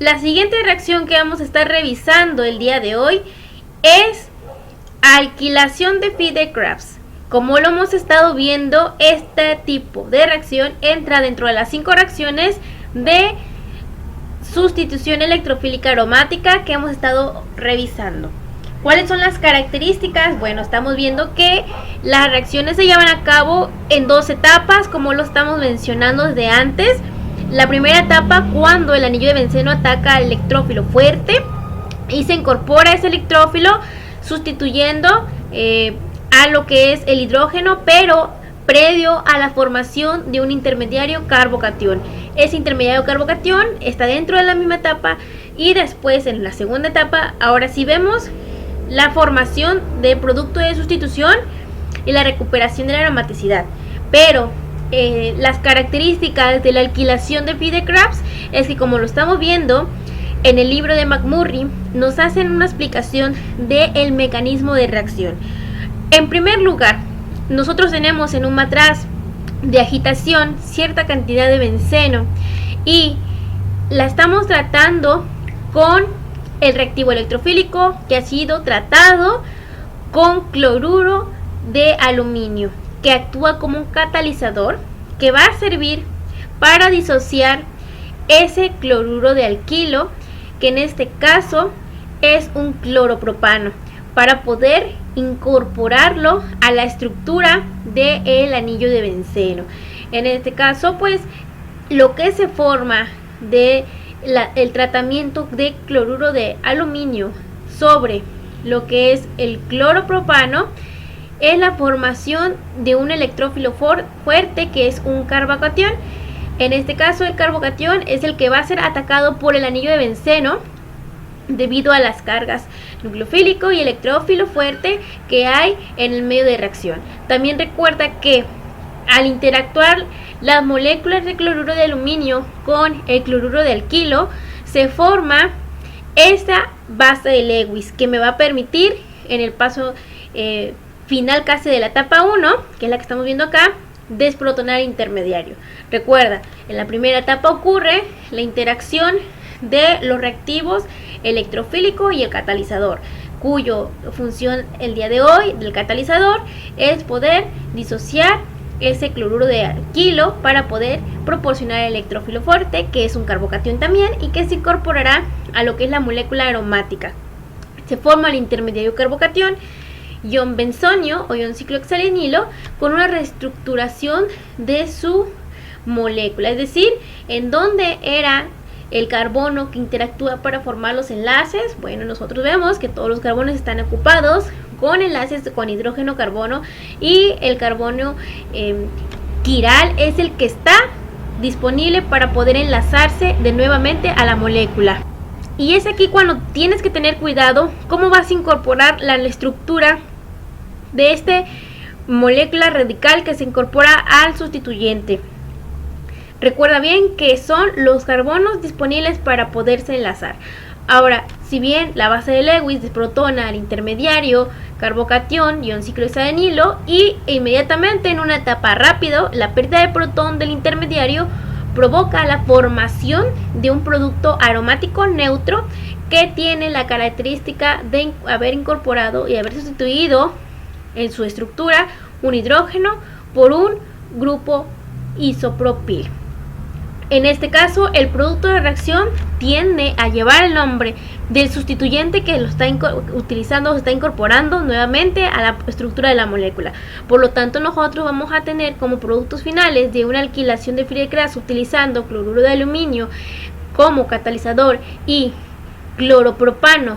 La siguiente reacción que vamos a estar revisando el día de hoy es alquilación de Fide-Crafts. Como lo hemos estado viendo, este tipo de reacción entra dentro de las 5 reacciones de sustitución electrofílica aromática que hemos estado revisando. ¿Cuáles son las características? Bueno, estamos viendo que las reacciones se llevan a cabo en 2 etapas, como lo estamos mencionando desde antes. La primera etapa, cuando el anillo de benceno ataca al electrófilo fuerte y se incorpora ese electrófilo sustituyendo a lo que es el hidrógeno, pero previo a la formación de un intermediario carbocatión. Ese intermediario carbocatión está dentro de la misma etapa y después en la segunda etapa, ahora sí vemos la formación de producto de sustitución y la recuperación de la aromaticidad. Pero las características de la alquilación de Fide-Crafts es que, como lo estamos viendo en el libro de McMurray, nos hacen una explicación del mecanismo de reacción. En primer lugar, nosotros tenemos en un matraz de agitación cierta cantidad de benceno y la estamos tratando con el reactivo electrofílico que ha sido tratado con cloruro de aluminio, que actúa como un catalizador que va a servir para disociar ese cloruro de alquilo, que en este caso es un cloropropano, para poder incorporarlo a la estructura del anillo de benceno. En este caso, pues, lo que se forma de el tratamiento de cloruro de aluminio sobre lo que es el cloropropano es la formación de un electrófilo fuerte, que es un carbocatión. En este caso, el carbocatión es el que va a ser atacado por el anillo de benceno debido a las cargas nucleofílico y electrófilo fuerte que hay en el medio de reacción. También recuerda que al interactuar las moléculas de cloruro de aluminio con el cloruro de alquilo, se forma esta base de Lewis, que me va a permitir en el paso final casi de la etapa 1, que es la que estamos viendo acá, desprotonar intermediario. Recuerda, en la primera etapa ocurre la interacción de los reactivos electrofílico y el catalizador, cuyo función el día de hoy del catalizador es poder disociar ese cloruro de alquilo para poder proporcionar el electrófilo fuerte, que es un carbocatión también, y que se incorporará a lo que es la molécula aromática. Se forma el intermediario carbocatión, ion benzonio o ion ciclohexalenilo, con una reestructuración de su molécula, es decir, en donde era el carbono que interactúa para formar los enlaces. Bueno, nosotros vemos que todos los carbonos están ocupados con enlaces con hidrógeno, carbono, y el carbono quiral es el que está disponible para poder enlazarse de nuevamente a la molécula. Y es aquí cuando tienes que tener cuidado cómo vas a incorporar la estructura de esta molécula radical que se incorpora al sustituyente. Recuerda bien que son los carbonos disponibles para poderse enlazar. Ahora, si bien la base de Lewis desprotona al intermediario carbocatión, ion ciclohexadenilo, y inmediatamente en una etapa rápido, la pérdida de protón del intermediario provoca la formación de un producto aromático neutro que tiene la característica de haber incorporado y haber sustituido en su estructura un hidrógeno por un grupo isopropil. En este caso, el producto de reacción tiende a llevar el nombre del sustituyente que lo está utilizando, se está incorporando nuevamente a la estructura de la molécula. Por lo tanto, nosotros vamos a tener como productos finales de una alquilación de Fide-Crafts utilizando cloruro de aluminio como catalizador y cloropropano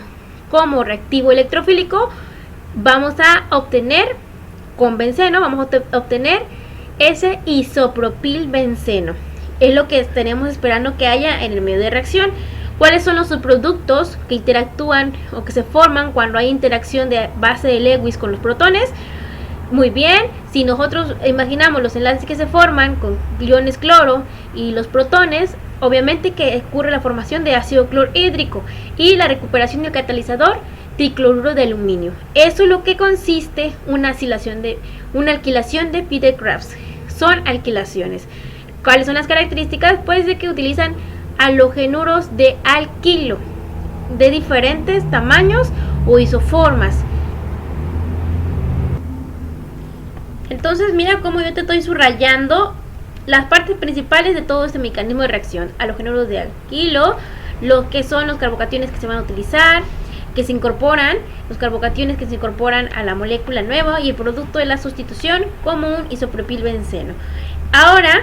como reactivo electrofílico. Vamos a obtener con benceno, vamos a obtener ese isopropil benceno. Es lo que estaremos esperando que haya en el medio de reacción. ¿Cuáles son los subproductos que interactúan o que se forman cuando hay interacción de base de Lewis con los protones? Muy bien, si nosotros imaginamos los enlaces que se forman con iones cloro y los protones, obviamente que ocurre la formación de ácido clorhídrico y la recuperación del catalizador tricloruro de aluminio. Eso es lo que consiste una alquilación de Fide-Crafts. Son alquilaciones. ¿Cuáles son las características? Pues de que utilizan halogenuros de alquilo de diferentes tamaños o isoformas. Entonces mira cómo yo te estoy subrayando las partes principales de todo este mecanismo de reacción. Halogenuros de alquilo, lo que son los carbocationes que se van a utilizar, que se incorporan, los carbocationes que se incorporan a la molécula nueva y el producto de la sustitución como un isopropilbenceno. Ahora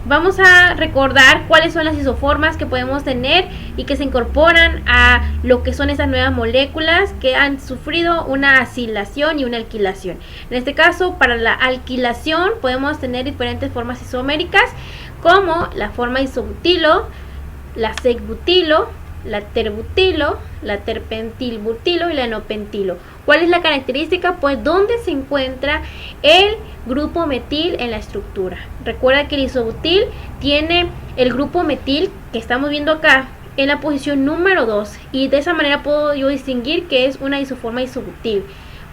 vamos a recordar cuáles son las isoformas que podemos tener y que se incorporan a lo que son esas nuevas moléculas que han sufrido una acilación y una alquilación. En este caso, para la alquilación podemos tener diferentes formas isoméricas como la forma isobutilo, la sec-butilo, la terbutilo, la terpentilbutilo y la no-pentilo. ¿Cuál es la característica? Pues dónde se encuentra el grupo metil en la estructura. Recuerda que el isobutil tiene el grupo metil que estamos viendo acá en la posición número 2 y de esa manera puedo yo distinguir que es una isoforma isobutil.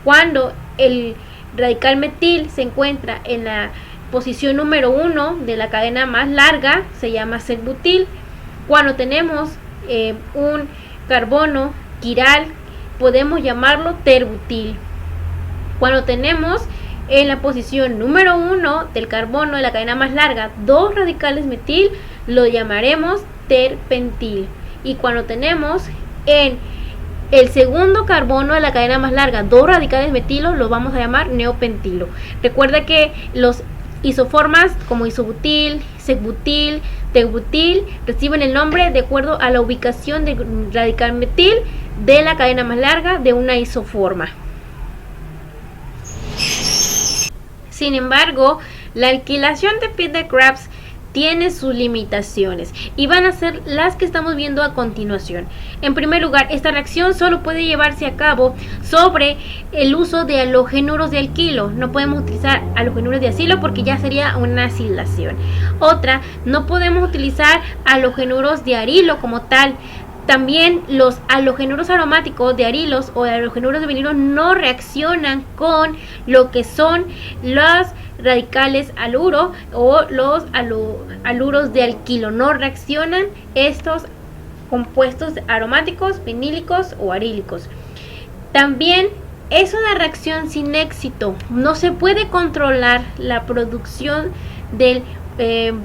Cuando el radical metil se encuentra en la posición número 1 de la cadena más larga, se llama sec-butil. Cuando tenemos un carbono quiral, podemos llamarlo terbutil. Cuando tenemos en la posición número 1 del carbono de la cadena más larga dos radicales metil, lo llamaremos terpentil. Y cuando tenemos en el segundo carbono de la cadena más larga dos radicales metilo, lo vamos a llamar neopentilo. Recuerda que los isoformas como isobutil, sec-butil, terbutil reciben el nombre de acuerdo a la ubicación del radical metil de la cadena más larga de una isoforma. Sin embargo, la alquilación de Pieter-Crafts tiene sus limitaciones y van a ser las que estamos viendo a continuación. En primer lugar, esta reacción solo puede llevarse a cabo sobre el uso de halogenuros de alquilo. No podemos utilizar halogenuros de acilo porque ya sería una acilación. Otra, no podemos utilizar halogenuros de arilo como tal. También los halogenuros aromáticos de arilos o halogenuros de vinilo no reaccionan con lo que son los radicales aluro o los aluros de alquilo. No reaccionan estos compuestos aromáticos, vinílicos o arílicos. También es una reacción sin éxito. No se puede controlar la producción del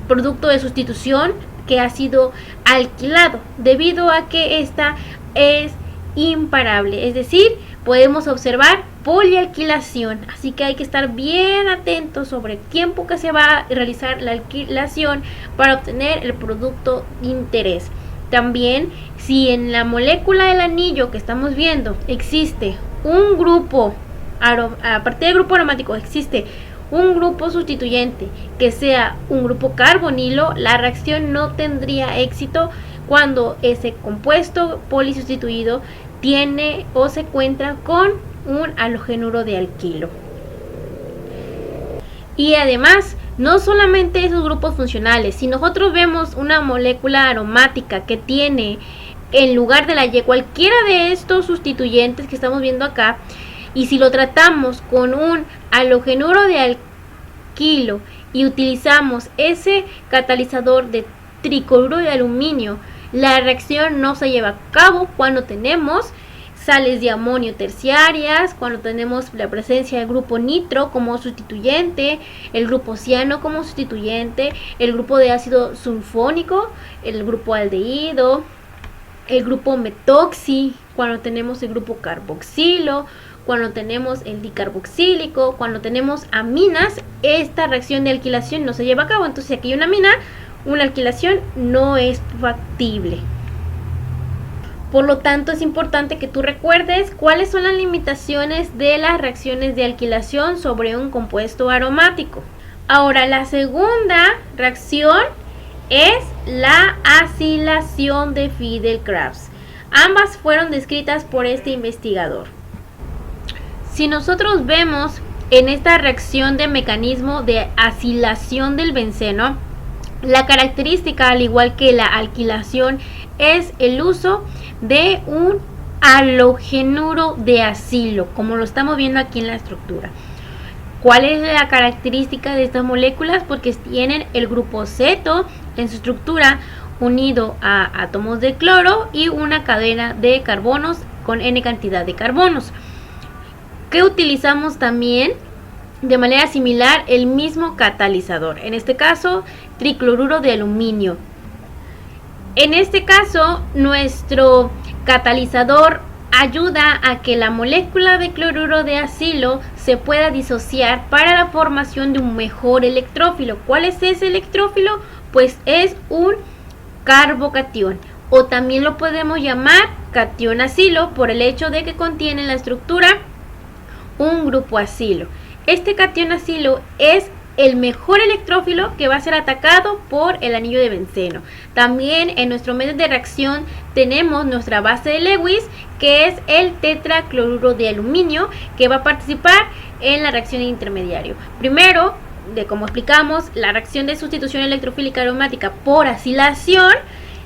producto de sustitución que ha sido alquilado debido a que esta es imparable, es decir, podemos observar polialquilación, así que hay que estar bien atentos sobre el tiempo que se va a realizar la alquilación para obtener el producto de interés. También, si en la molécula del anillo que estamos viendo existe un grupo, a partir del grupo aromático existe un grupo sustituyente que sea un grupo carbonilo, la reacción no tendría éxito cuando ese compuesto polisustituido tiene o se encuentra con un halogenuro de alquilo. Y además, no solamente esos grupos funcionales, si nosotros vemos una molécula aromática que tiene en lugar de la Y cualquiera de estos sustituyentes que estamos viendo acá, y si lo tratamos con un halogenuro de alquilo y utilizamos ese catalizador de tricloruro de aluminio, la reacción no se lleva a cabo cuando tenemos sales de amonio terciarias, cuando tenemos la presencia del grupo nitro como sustituyente, el grupo ciano como sustituyente, el grupo de ácido sulfónico, el grupo aldehído, el grupo metoxi, cuando tenemos el grupo carboxilo, cuando tenemos el dicarboxílico, cuando tenemos aminas, esta reacción de alquilación no se lleva a cabo. Entonces, si aquí hay una amina, una alquilación no es factible. Por lo tanto, es importante que tú recuerdes cuáles son las limitaciones de las reacciones de alquilación sobre un compuesto aromático. Ahora, la segunda reacción es la acilación de Pieter-Crafts. Ambas fueron descritas por este investigador. Si nosotros vemos en esta reacción de mecanismo de acilación del benceno, la característica, al igual que la alquilación, es el uso de un halogenuro de acilo, como lo estamos viendo aquí en la estructura. ¿Cuál es la característica de estas moléculas? Porque tienen el grupo ceto en su estructura unido a átomos de cloro y una cadena de carbonos con N cantidad de carbonos. Que utilizamos también de manera similar el mismo catalizador, en este caso tricloruro de aluminio. En este caso, nuestro catalizador ayuda a que la molécula de cloruro de acilo se pueda disociar para la formación de un mejor electrófilo. ¿Cuál es ese electrófilo? Pues es un carbocatión, o también lo podemos llamar catión acilo por el hecho de que contiene en la estructura un grupo acilo. Este catión acilo es el mejor electrófilo que va a ser atacado por el anillo de benceno. También en nuestro medio de reacción tenemos nuestra base de Lewis, que es el tetracloruro de aluminio, que va a participar en la reacción de intermediario. Primero, como explicamos, la reacción de sustitución electrofílica aromática por acilación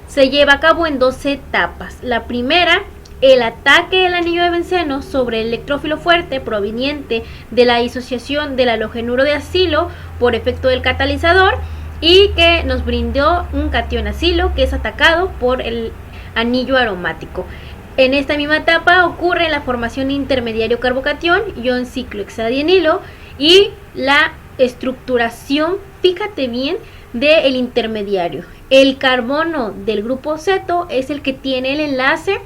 se lleva a cabo en dos etapas. La primera, el ataque del anillo de benceno sobre el electrófilo fuerte proveniente de la disociación del halogenuro de acilo por efecto del catalizador, y que nos brindó un catión acilo que es atacado por el anillo aromático. En esta misma etapa ocurre la formación de intermediario carbocatión, ion ciclohexadienilo, y la estructuración, fíjate bien, del intermediario. El carbono del grupo ceto es el que tiene el enlace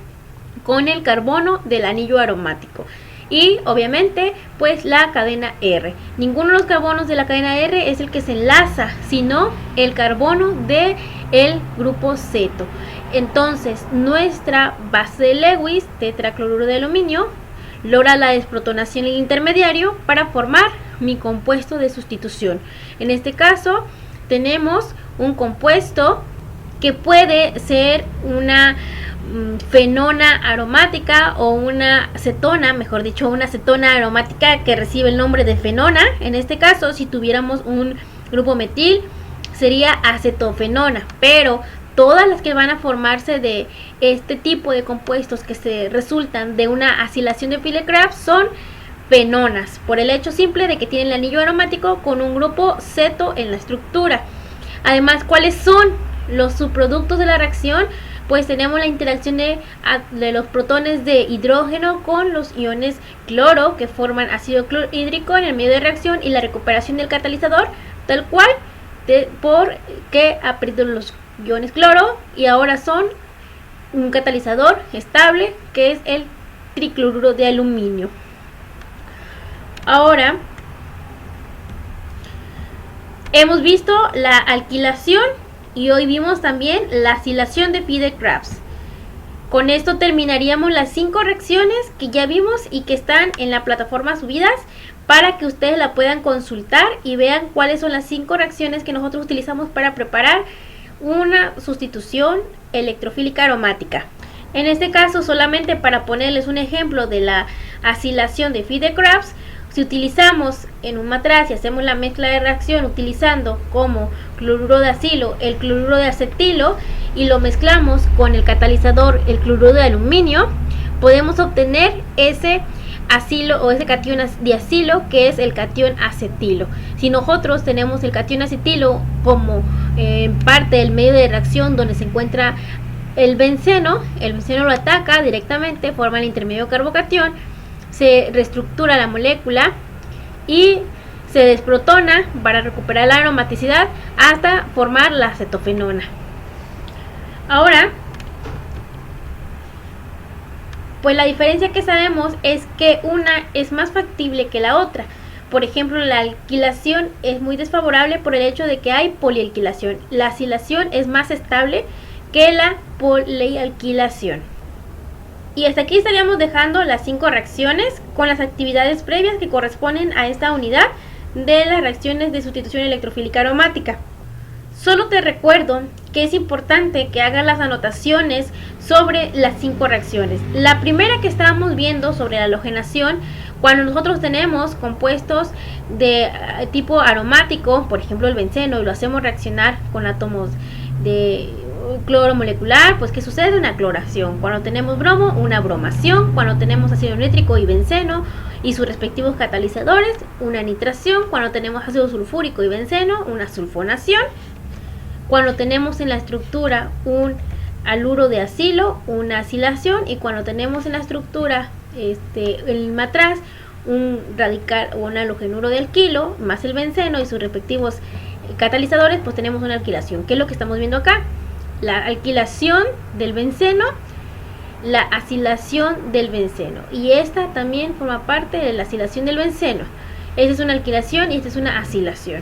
con el carbono del anillo aromático, y obviamente pues la cadena R. Ninguno de los carbonos de la cadena R es el que se enlaza, sino el carbono de el grupo ceto. Entonces nuestra base de Lewis, tetracloruro de aluminio, logra la desprotonación en intermediario para formar mi compuesto de sustitución. En este caso tenemos un compuesto que puede ser una fenona aromática o una cetona, mejor dicho, una cetona aromática que recibe el nombre de fenona. En este caso, si tuviéramos un grupo metil, sería acetofenona, pero todas las que van a formarse de este tipo de compuestos que se resultan de una acilación de Philip-Crafts son fenonas, por el hecho simple de que tienen el anillo aromático con un grupo ceto en la estructura. Además, ¿cuáles son los subproductos de la reacción? Pues tenemos la interacción de los protones de hidrógeno con los iones cloro, que forman ácido clorhídrico en el medio de reacción, y la recuperación del catalizador, tal cual, porque ha perdido los iones cloro y ahora son un catalizador estable, que es el tricloruro de aluminio. Ahora hemos visto la alquilación y hoy vimos también la acilación de Philip-Crafts. Con esto terminaríamos las 5 reacciones que ya vimos y que están en la plataforma subidas para que ustedes la puedan consultar y vean cuáles son las 5 reacciones que nosotros utilizamos para preparar una sustitución electrofílica aromática. En este caso, solamente para ponerles un ejemplo de la acilación de Philip-Crafts, si utilizamos en un matraz y hacemos la mezcla de reacción utilizando como cloruro de acilo el cloruro de acetilo y lo mezclamos con el catalizador el cloruro de aluminio, podemos obtener ese acilo o ese catión de acilo, que es el catión acetilo. Si nosotros tenemos el catión acetilo como parte del medio de reacción donde se encuentra el benceno lo ataca directamente, forma el intermedio carbocatión, se reestructura la molécula y se desprotona para recuperar la aromaticidad hasta formar la acetofenona. Ahora, pues la diferencia que sabemos es que una es más factible que la otra. Por ejemplo, la alquilación es muy desfavorable por el hecho de que hay polialquilación. La acilación es más estable que la polialquilación. Y hasta aquí estaríamos dejando las 5 reacciones con las actividades previas que corresponden a esta unidad de las reacciones de sustitución electrofílica aromática. Solo te recuerdo que es importante que hagas las anotaciones sobre las 5 reacciones. La primera que estábamos viendo sobre la halogenación, cuando nosotros tenemos compuestos de tipo aromático, por ejemplo el benceno, y lo hacemos reaccionar con átomos de cloro molecular, pues ¿qué sucede? Una cloración. Cuando tenemos bromo, una bromación. Cuando tenemos ácido nítrico y benceno y sus respectivos catalizadores, una nitración. Cuando tenemos ácido sulfúrico y benceno, una sulfonación. cuando tenemos en la estructura un haluro de acilo, una acilación, y cuando tenemos en la estructura el matraz un radical o un halogenuro de alquilo más el benceno y sus respectivos catalizadores, pues tenemos una alquilación. ¿Qué es lo que estamos viendo acá? La alquilación del benceno, la acilación del benceno, y esta también forma parte de la acilación del benceno. Esta es una alquilación y esta es una acilación.